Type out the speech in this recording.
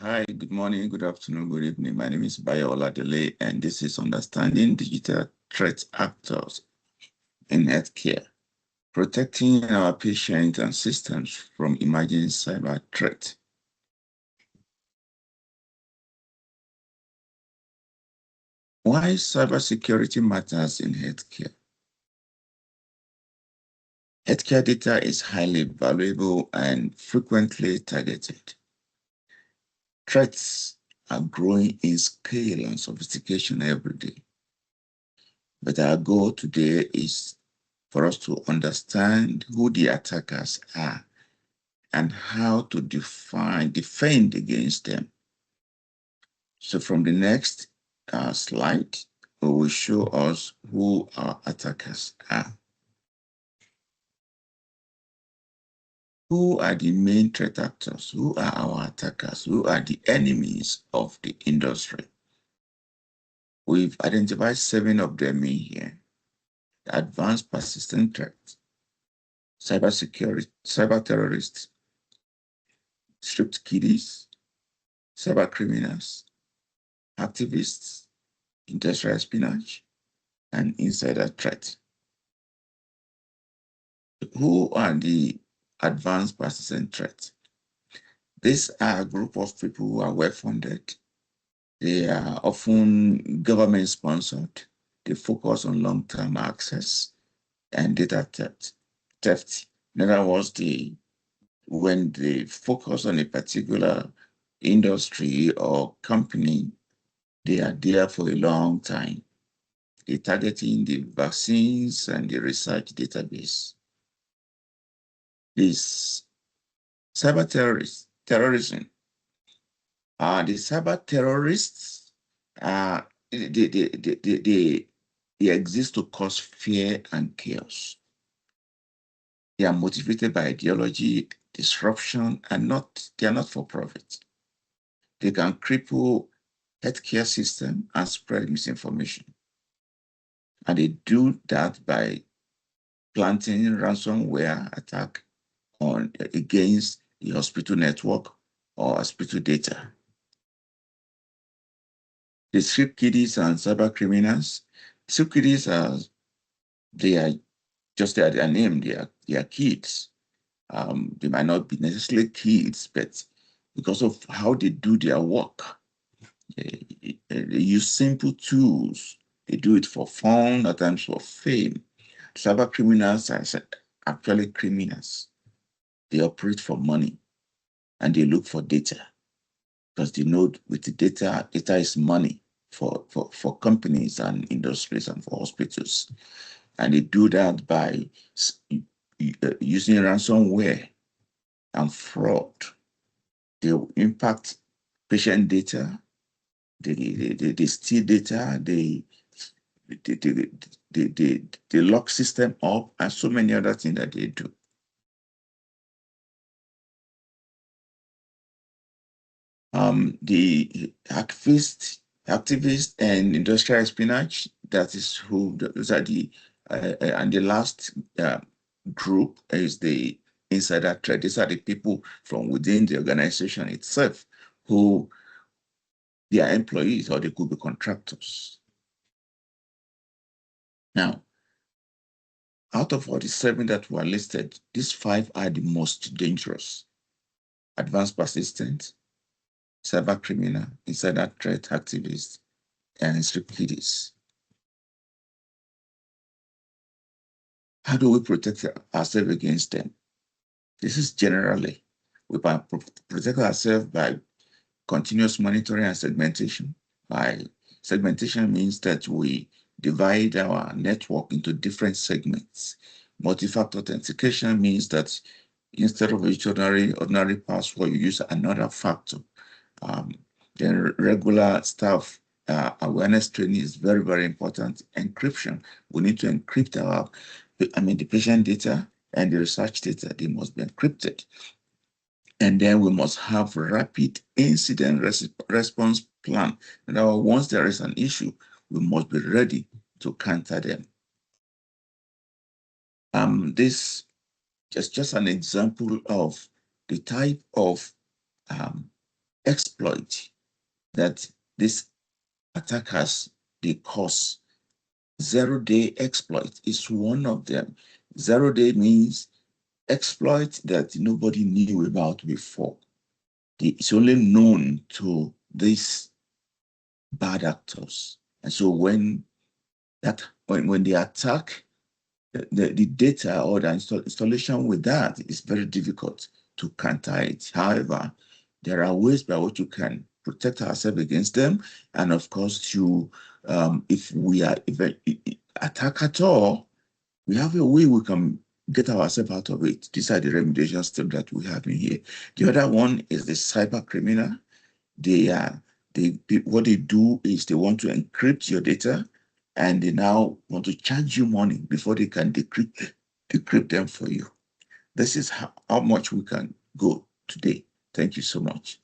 Hi, good morning, good afternoon, good evening. My name is Bayo Oladele, and this is Understanding Digital Threat Actors in Healthcare, protecting our patients and systems from emerging cyber threats. Why cybersecurity matters in healthcare? Healthcare data is highly valuable and frequently targeted. Threats are growing in scale and sophistication every day. But our goal today is for us to understand who the attackers are and how to defend against them. So from the next slide, we will show us who our attackers are. Who are the main threat actors? Who are our attackers? Who are the enemies of the industry? We've identified 7 of them in here. Advanced persistent threats, cybersecurity, cyber terrorists, stripped kiddies, cyber criminals, activists, industrial espionage, and insider threat. Who are the advanced persistent threats? These are a group of people who are well-funded. They are often government-sponsored. They focus on long-term access and data theft. In other words, when they focus on a particular industry or company, they are there for a long time. They're targeting the vaccines and the research database. This terrorism. The cyber terrorists, they exist to cause fear and chaos. They are motivated by ideology, disruption, and they are not for profit. They can cripple healthcare system and spread misinformation. And they do that by planting ransomware attack against the hospital network or hospital data. The strip kiddies and cyber criminals. Strip kiddies they are just their name, they are kids. They might not be necessarily kids, but because of how they do their work, they use simple tools. They do it for fun, at times for fame. Cyber criminals are actually criminals. They operate for money and they look for data because they know with the data is money for companies and industries and for hospitals. And they do that by using ransomware and fraud. They impact patient data, they steal data, they lock system up, and so many other things that they do. The activists and industrial espionage, that is who those are and the last group is the insider threat. These are the people from within the organization itself who they are employees or they could be contractors. Now, out of all the 7 that were listed, these 5 are the most dangerous. Advanced persistent, cyber criminal, insider threat activists, and strip kiddies. How do we protect ourselves against them? This is generally, we protect ourselves by continuous monitoring and segmentation. By segmentation means that we divide our network into different segments. Multi-factor authentication means that instead of each ordinary password, you use another factor. Then regular staff awareness training is very, very important. Encryption, we need to encrypt the patient data and the research data, they must be encrypted. And then we must have rapid incident response plan. Now, once there is an issue, we must be ready to counter them. This is just an example of the type of exploit that these attackers they cause. 0-day exploit is one of them. 0-day means exploit that nobody knew about before. It's only known to these bad actors. And so when they attack the data or the installation with that is very difficult to counter it. However, there are ways by which you can protect ourselves against them. And of course, if we are attack at all, we have a way we can get ourselves out of it. These are the remediation steps that we have in here. The other one is the cyber criminal. What they do is they want to encrypt your data, and they now want to charge you money before they can decrypt them for you. This is how much we can go today. Thank you so much.